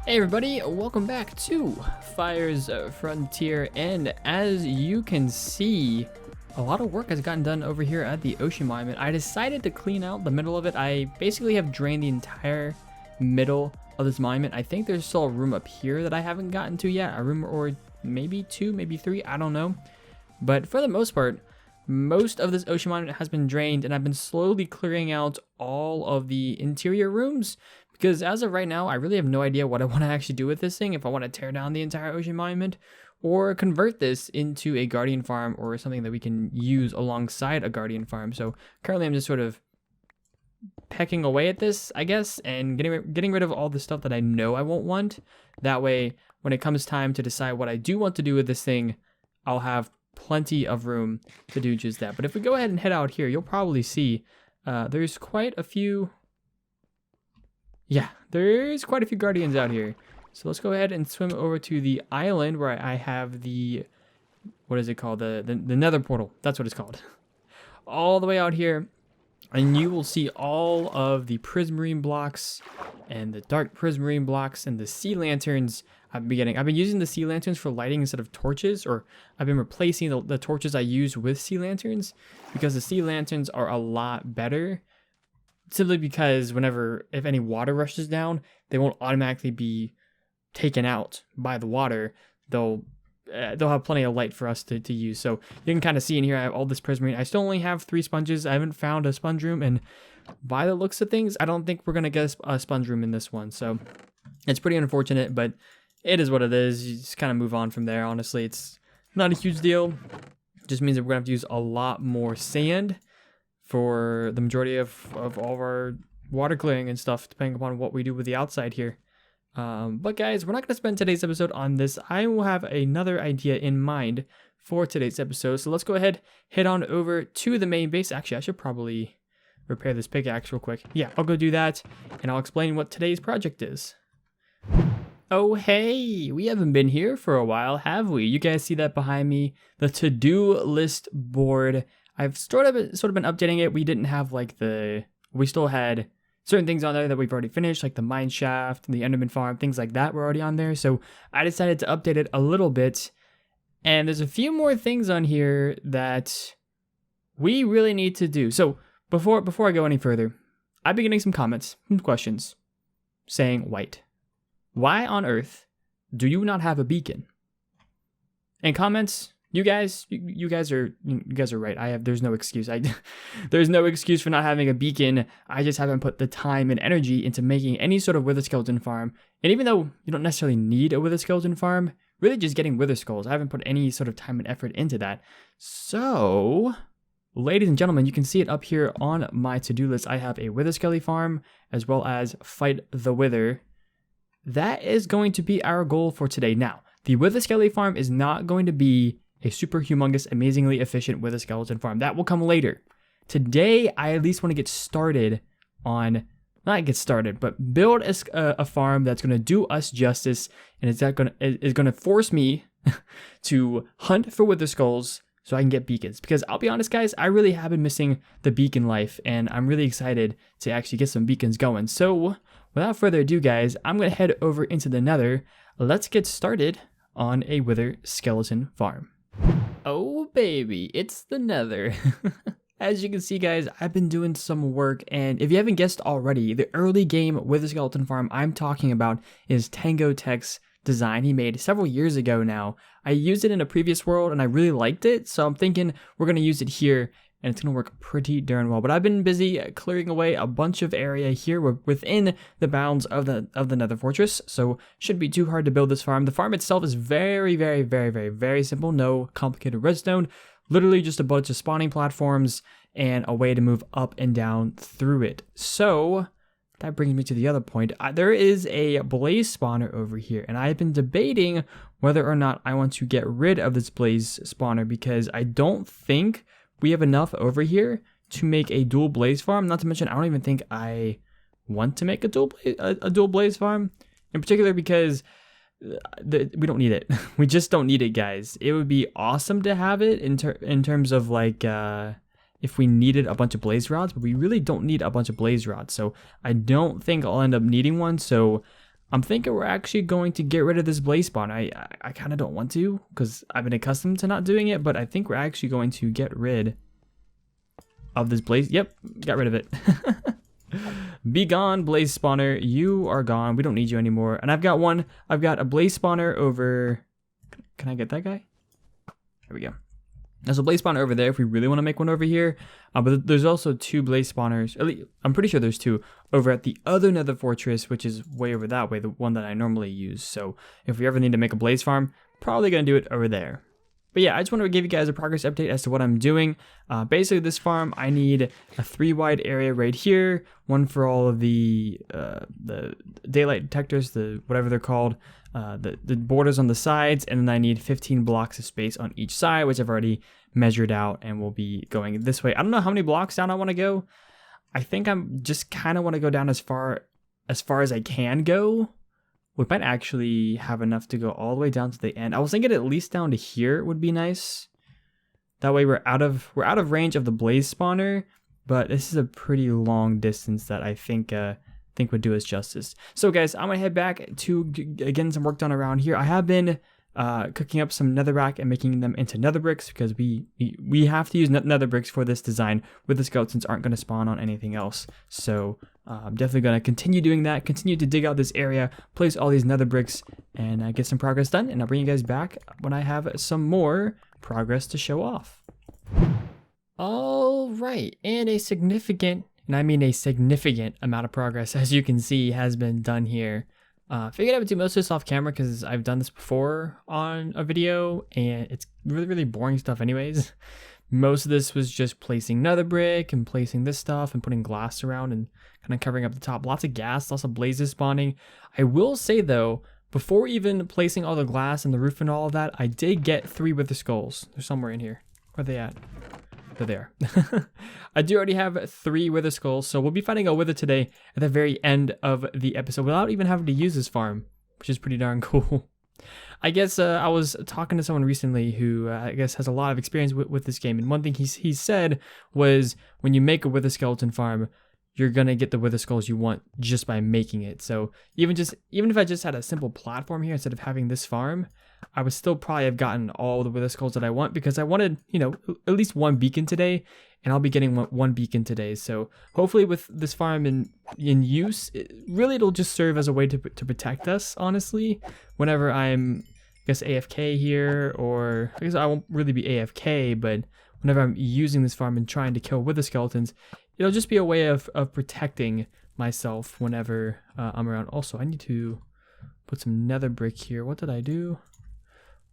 Hey everybody, welcome back to WhiteFyr's Frontier, and as you can see, a lot of work has gotten done over here at the ocean monument. I decided to clean out the middle of it. I basically have drained the entire middle of this monument. I think there's still a room up here that I haven't gotten to yet, a room or maybe two, maybe three, I don't know. But for the most part, most of this ocean monument has been drained, and I've been slowly clearing out all of the interior rooms. Because as of right now, I really have no idea what I want to actually do with this thing. If I want to tear down the entire ocean monument or convert this into a guardian farm or something that we can use alongside a guardian farm. So currently I'm just sort of pecking away at this, I guess, and getting rid of all the stuff that I know I won't want. That way, when it comes time to decide what I do want to do with this thing, I'll have plenty of room to do just that. But if we go ahead and head out here, you'll probably see there's quite a few... Yeah, there's quite a few guardians out here. So let's go ahead and swim over to the island where I have the, what is it called? The Nether Portal. That's what it's called. All the way out here. And you will see all of the prismarine blocks and the dark prismarine blocks and the sea lanterns I've been getting. I've been using the sea lanterns for lighting instead of torches, or I've been replacing the torches I use with sea lanterns because the sea lanterns are a lot better. Simply because if any water rushes down, they won't automatically be taken out by the water. They'll have plenty of light for us to use. So you can kind of see in here, I have all this prismarine. I still only have 3 sponges. I haven't found a sponge room, and by the looks of things, I don't think we're gonna get a sponge room in this one. So it's pretty unfortunate, but it is what it is. You just kind of move on from there. Honestly, it's not a huge deal. It just means that we're gonna have to use a lot more sand for the majority of all of our water clearing and stuff, depending upon what we do with the outside here. But guys, we're not going to spend today's episode on this. I will have another idea in mind for today's episode. So let's go ahead, head on over to the main base. Actually, I should probably repair this pickaxe real quick. Yeah, I'll go do that, and I'll explain what today's project is. Oh, hey, we haven't been here for a while, have we? You guys see that behind me? The to-do list board. I've sort of been updating it. We didn't have we still had certain things on there that we've already finished, like the mine shaft and the Enderman farm, things like that were already on there. So I decided to update it a little bit. And there's a few more things on here that we really need to do. So before I go any further, I've been getting some comments, some questions saying, White, why on earth do you not have a beacon? And comments, You guys are right. There's no excuse. There's no excuse for not having a beacon. I just haven't put the time and energy into making any sort of wither skeleton farm. And even though you don't necessarily need a wither skeleton farm, really just getting wither skulls, I haven't put any sort of time and effort into that. So, ladies and gentlemen, you can see it up here on my to-do list. I have a wither skelly farm as well as fight the wither. That is going to be our goal for today. Now, the wither skelly farm is not going to be a super humongous, amazingly efficient wither skeleton farm. That will come later. Today, I at least want to get started on, not get started, but build a farm that's going to do us justice, and is going to force me to hunt for wither skulls so I can get beacons. Because I'll be honest, guys, I really have been missing the beacon life, and I'm really excited to actually get some beacons going. So, without further ado, guys, I'm going to head over into the Nether. Let's get started on a wither skeleton farm. Oh baby, it's the Nether. As you can see, guys, I've been doing some work, and if you haven't guessed already, the early game wither skeleton farm I'm talking about is Tango Tech's design he made several years ago now. I used it in a previous world and I really liked it, so I'm thinking we're going to use it here, and it's going to work pretty darn well. But I've been busy clearing away a bunch of area here within the bounds of the Nether Fortress, so shouldn't be too hard to build this farm. The farm itself is very, very, very, very, very simple. No complicated redstone. Literally just a bunch of spawning platforms and a way to move up and down through it. So that brings me to the other point. There is a blaze spawner over here, and I've been debating whether or not I want to get rid of this blaze spawner because I don't think we have enough over here to make a dual blaze farm. Not to mention, I don't even think I want to make a dual blaze farm, in particular because we don't need it. We just don't need it, guys. It would be awesome to have it in terms of if we needed a bunch of blaze rods, but we really don't need a bunch of blaze rods. So I don't think I'll end up needing one. So I'm thinking we're actually going to get rid of this blaze spawn. I kind of don't want to because I've been accustomed to not doing it, but I think we're actually going to get rid of this blaze. Yep, got rid of it. Be gone, blaze spawner. You are gone. We don't need you anymore. And I've got a blaze spawner over. Can I get that guy? There we go. There's a blaze spawner over there if we really want to make one over here. But there's also 2 blaze spawners. At least, I'm pretty sure there's 2 over at the other nether fortress, which is way over that way, the one that I normally use. So if we ever need to make a blaze farm, probably going to do it over there. But yeah, I just want to give you guys a progress update as to what I'm doing. Basically, this farm, I need a 3 wide area right here, one for all of the daylight detectors, whatever they're called, the borders on the sides, and then I need 15 blocks of space on each side, which I've already measured out and will be going this way. I don't know how many blocks down I want to go. I think I'm just kind of want to go down as far as I can go. We might actually have enough to go all the way down to the end. I was thinking at least down to here would be nice. That way we're out of range of the blaze spawner, but this is a pretty long distance that I think would do us justice. So guys, I'm gonna head back to getting some work done around here. I have been cooking up some netherrack and making them into nether bricks because we have to use nether bricks for this design, with the skeletons aren't going to spawn on anything else. So I'm definitely going to continue doing that, continue to dig out this area, place all these nether bricks, and get some progress done. And I'll bring you guys back when I have some more progress to show off. All right, and a significant amount of progress, as you can see, has been done here. Figured I would do most of this off camera because I've done this before on a video and it's really, really boring stuff anyways. Most of this was just placing nether brick and placing this stuff and putting glass around and kind of covering up the top. Lots of gas, lots of blazes spawning. I will say though, before even placing all the glass and the roof and all of that, I did get 3 wither skulls. They're somewhere in here. Where are they at? They're there. I do already have 3 wither skulls, so we'll be fighting a wither today at the very end of the episode without even having to use this farm, which is pretty darn cool. I guess I was talking to someone recently who I guess has a lot of experience with this game, and one thing he said was when you make a wither skeleton farm, you're gonna get the wither skulls you want just by making it. So even if I just had a simple platform here instead of having this farm, I would still probably have gotten all the wither skulls that I want because I wanted, at least 1 beacon today, and I'll be getting 1 beacon today. So hopefully with this farm in use, it'll just serve as a way to protect us, honestly. Whenever I'm, I guess, AFK here, or I guess I won't really be AFK, but whenever I'm using this farm and trying to kill wither skeletons, it'll just be a way of protecting myself whenever I'm around. Also, I need to put some nether brick here. What did I do?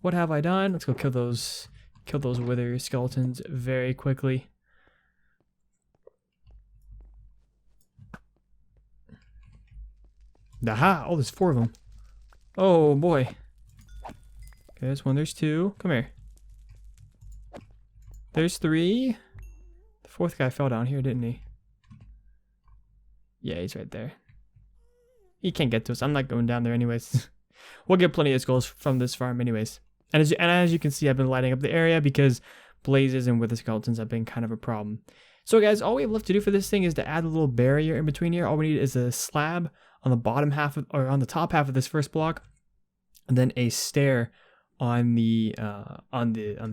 What have I done? Let's go kill those wither skeletons very quickly. Aha! Oh, there's 4 of them. Oh boy. Okay, there's 1, there's 2. Come here. There's 3. The 4th guy fell down here, didn't he? Yeah, he's right there. He can't get to us. I'm not going down there anyways. We'll get plenty of skulls from this farm anyways. And as you can see, I've been lighting up the area because blazes and wither skeletons have been kind of a problem. So guys, all we have left to do for this thing is to add a little barrier in between here. All we need is a slab on the bottom half or on the top half of this first block, and then a stair on the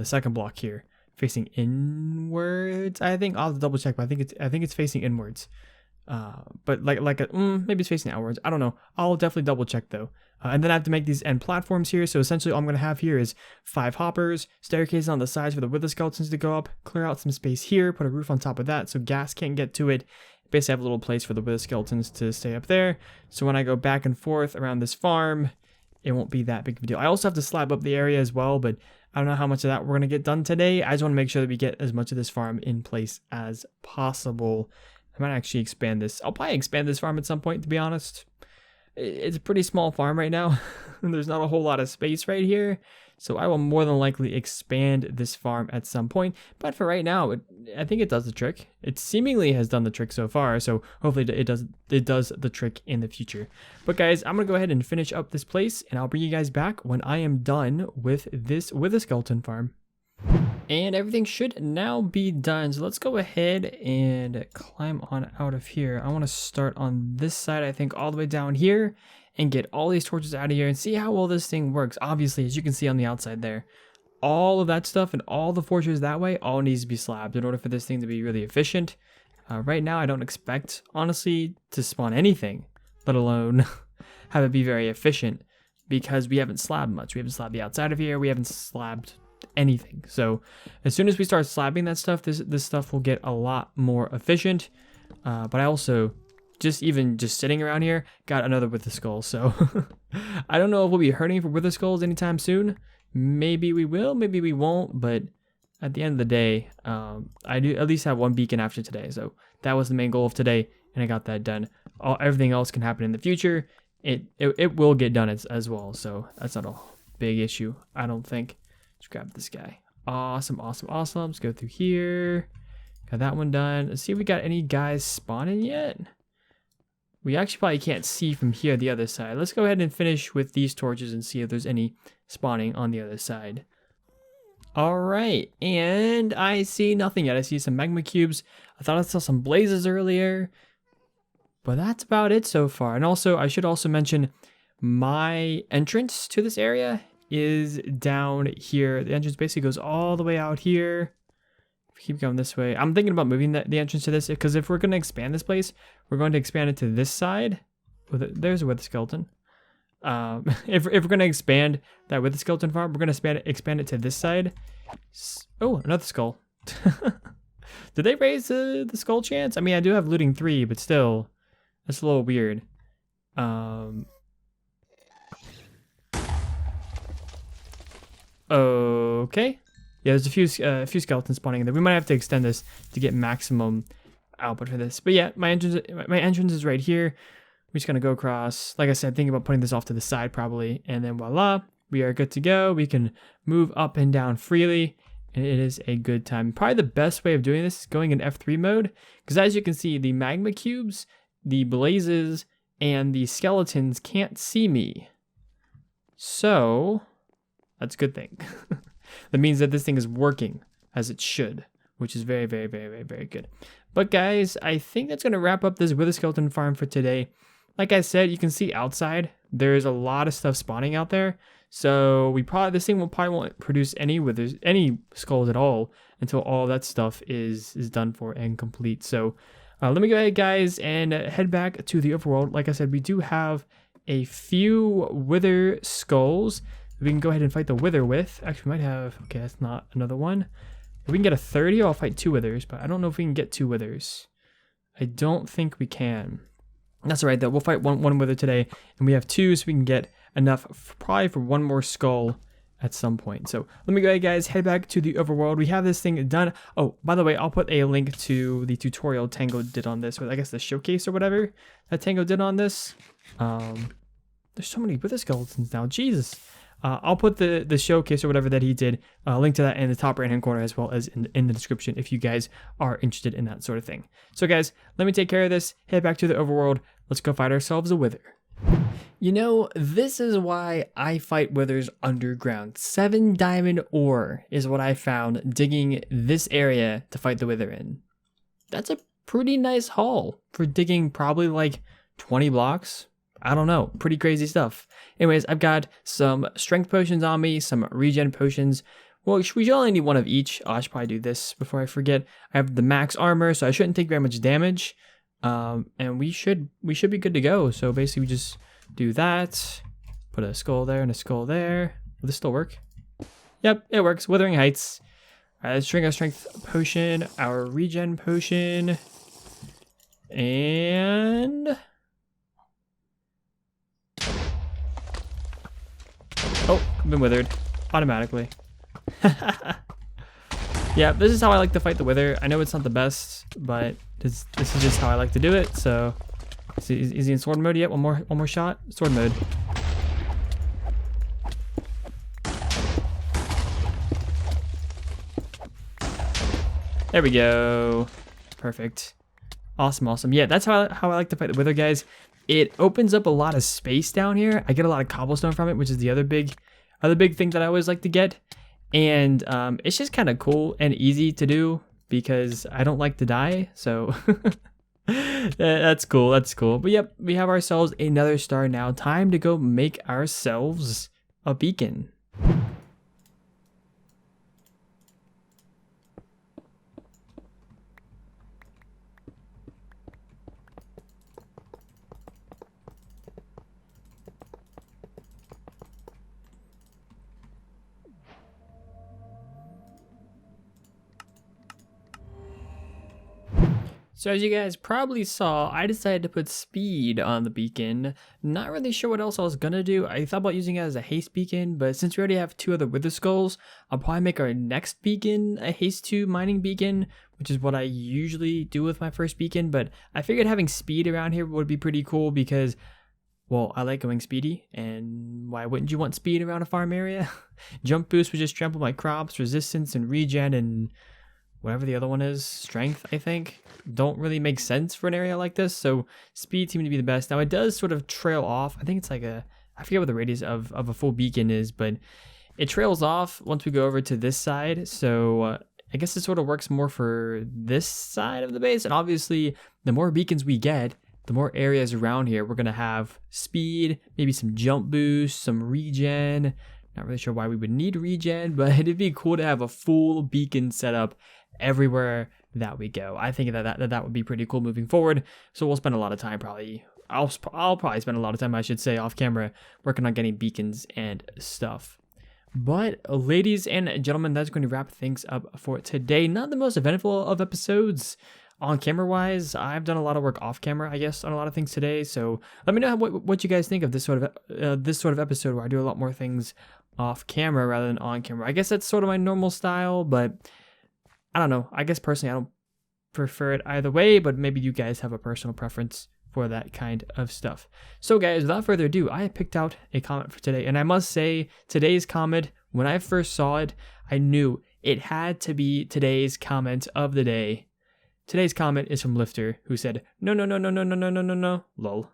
second block here, facing inwards. I think I'll have to double check, but I think it's facing inwards. But maybe it's facing outwards. I don't know. I'll definitely double check though. And then I have to make these end platforms here. So essentially all I'm going to have here is 5 hoppers, staircases on the sides for the wither skeletons to go up, clear out some space here, put a roof on top of that so gas can't get to it. Basically have a little place for the wither skeletons to stay up there. So when I go back and forth around this farm, it won't be that big of a deal. I also have to slab up the area as well, but I don't know how much of that we're going to get done today. I just want to make sure that we get as much of this farm in place as possible. I might actually expand this. I'll probably expand this farm at some point, to be honest. It's a pretty small farm right now. There's not a whole lot of space right here. So I will more than likely expand this farm at some point. But for right now, I think it does the trick. It seemingly has done the trick so far. So hopefully it does the trick in the future. But guys, I'm going to go ahead and finish up this place. And I'll bring you guys back when I am done with this skeleton farm. And everything should now be done. So let's go ahead and climb on out of here. I want to start on this side, I think, all the way down here and get all these torches out of here and see how well this thing works. Obviously, as you can see on the outside there, all of that stuff and all the forges that way all needs to be slabbed in order for this thing to be really efficient. Right now, I don't expect, honestly, to spawn anything, let alone have it be very efficient, because we haven't slabbed much. We haven't slabbed the outside of here. We haven't slabbed anything. So as soon as we start slabbing that stuff, this stuff will get a lot more efficient. But I also, just sitting around here, got another wither skull. So I don't know if we'll be hurting for wither skulls anytime soon. Maybe we will, maybe we won't, but at the end of the day, I do at least have one beacon after today. So that was the main goal of today, and I got that done. Everything else can happen in the future. It will get done as well. So that's not a big issue, I don't think. Let's grab this guy. Awesome, awesome, awesome. Let's go through here. Got that one done. Let's see if we got any guys spawning yet. We actually probably can't see from here the other side. Let's go ahead and finish with these torches and see if there's any spawning on the other side. All right, and I see nothing yet. I see some magma cubes. I thought I saw some blazes earlier, but that's about it so far. And also, I should also mention my entrance to this area is down here. The entrance basically goes all the way out here. Keep going this way. I'm thinking about moving the entrance to this, because if we're going to expand this place, we're going to expand it to this side. There's a wither skeleton. If we're going to expand that wither skeleton farm, we're going to expand it to this side. Oh, another skull. Did they raise the skull chance? I mean, I do have looting 3, but still, that's a little weird. Okay. Yeah, there's a few skeletons spawning in there. We might have to extend this to get maximum output for this. But yeah, my entrance is right here. We're just gonna go across. Like I said, thinking about putting this off to the side probably, and then voila, we are good to go. We can move up and down freely, and it is a good time. Probably the best way of doing this is going in F3 mode, because as you can see, the magma cubes, the blazes, and the skeletons can't see me. So that's a good thing. That means that this thing is working as it should, which is very, very, very, very, very good. But guys, I think that's going to wrap up this wither skeleton farm for today. Like I said, you can see outside, there's a lot of stuff spawning out there. So this thing probably won't produce any skulls at all until all that stuff is done for and complete. So let me go ahead, guys, and head back to the overworld. Like I said, we do have a few wither skulls we can go ahead and fight the wither with. Actually, we might have, okay, that's not another one. If we can get a 30, I'll fight 2 withers, but I don't know if we can get 2 withers. I don't think we can. That's all right, though. We'll fight one wither today, and we have 2, so we can get enough probably for 1 more skull at some point. So let me go ahead, guys, head back to the overworld. We have this thing done. Oh, by the way, I'll put a link to the tutorial Tango did on this, or I guess the showcase or whatever that Tango did on this. There's so many wither skeletons now, Jesus. I'll put the showcase or whatever that he did, link to that in the top right hand corner, as well as in the description if you guys are interested in that sort of thing. So guys, let me take care of this, head back to the overworld. Let's go fight ourselves a wither. You know, this is why I fight withers underground. 7 diamond ore is what I found digging this area to fight the wither in. That's a pretty nice haul for digging probably like 20 blocks. I don't know, pretty crazy stuff. Anyways, I've got some strength potions on me, some regen potions. Well, we should only need 1 of each. I should probably do this before I forget. I have the max armor, so I shouldn't take very much damage. And we should be good to go. So basically we just do that. Put a skull there and a skull there. Will this still work? Yep, it works. Withering Heights. All right, let's drink our strength potion, our regen potion, and oh, I've been withered automatically. Yeah, this is how I like to fight the wither. I know it's not the best, but this is just how I like to do it. So, is he in sword mode yet? One more shot. Sword mode. There we go. Perfect. Awesome, awesome. Yeah, that's how I like to fight the wither, guys. It opens up a lot of space down here. I get a lot of cobblestone from it, which is the other big thing that I always like to get. And it's just kind of cool and easy to do because I don't like to die, so that's cool. That's cool. But yep, we have ourselves another star now. Time to go make ourselves a beacon. So as you guys probably saw, I decided to put speed on the beacon. Not really sure what else I was gonna do. I thought about using it as a haste beacon, but since we already have 2 other wither skulls, I'll probably make our next beacon a haste 2 mining beacon, which is what I usually do with my first beacon. But I figured having speed around here would be pretty cool because, well, I like going speedy, and why wouldn't you want speed around a farm area? Jump boost would just trample my crops, resistance and regen, and whatever the other one is, strength, I think, don't really make sense for an area like this, so speed seemed to be the best. Now it does sort of trail off. I think it's like I forget what the radius of a full beacon is, but it trails off once we go over to this side, so I guess it sort of works more for this side of the base, and obviously the more beacons we get, the more areas around here we're going to have speed, maybe some jump boost, some regen. Not really sure why we would need regen, but it'd be cool to have a full beacon setup everywhere that we go. I think that would be pretty cool moving forward. So we'll spend a lot of time probably. I'll probably spend a lot of time, I should say, off camera working on getting beacons and stuff. But ladies and gentlemen, that's going to wrap things up for today. Not the most eventful of episodes on camera wise. I've done a lot of work off camera, I guess, on a lot of things today. So let me know what you guys think of this sort of episode where I do a lot more things off camera rather than on camera. I guess that's sort of my normal style, but I don't know. I guess personally I don't prefer it either way, but maybe you guys have a personal preference for that kind of stuff. So guys, without further ado, I picked out a comment for today, and I must say today's comment, when I first saw it, I knew it had to be today's comment of the day. Today's comment is from Lifter, who said, no, lol.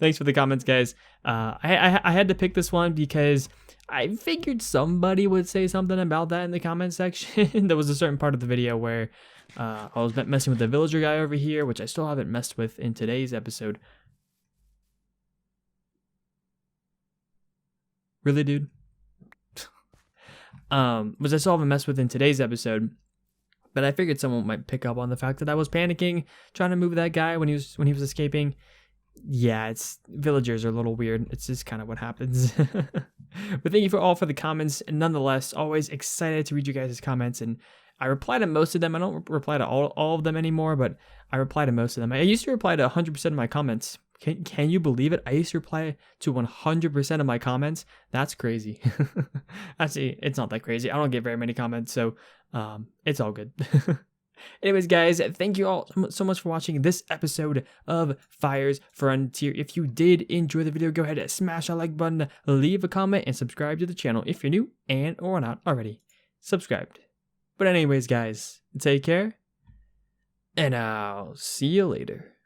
Thanks for the comments, guys. I had to pick this one because I figured somebody would say something about that in the comment section. There was a certain part of the video where I was messing with the villager guy over here, which I still haven't messed with in today's episode. Really, dude? Which I still haven't messed with in today's episode. But I figured someone might pick up on the fact that I was panicking, trying to move that guy when he was escaping. Yeah, villagers are a little weird. It's just kind of what happens. But thank you for the comments. And nonetheless, always excited to read you guys' comments. And I reply to most of them. I don't reply to all of them anymore, but I reply to most of them. I used to reply to 100% of my comments. Can you believe it? I used to reply to 100% of my comments. That's crazy. Actually, it's not that crazy. I don't get very many comments, so it's all good. Anyways, guys, thank you all so much for watching this episode of Fyr's Frontier. If you did enjoy the video, go ahead and smash that like button, leave a comment, and subscribe to the channel if you're new and or not already subscribed. But anyways, guys, take care, and I'll see you later.